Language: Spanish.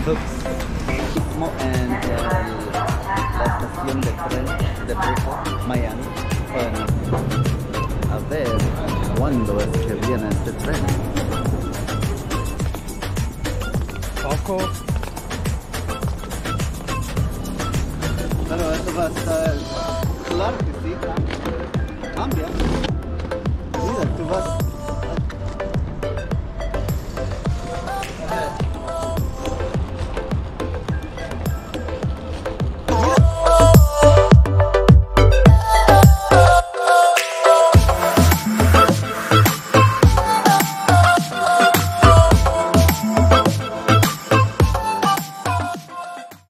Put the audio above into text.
En la estación de tren de Brooklyn, Miami. Bueno, a ver cuándo es que viene este tren. Poco. Pero eso va a estar... Claro que sí. Cambia. Mira, tú vas...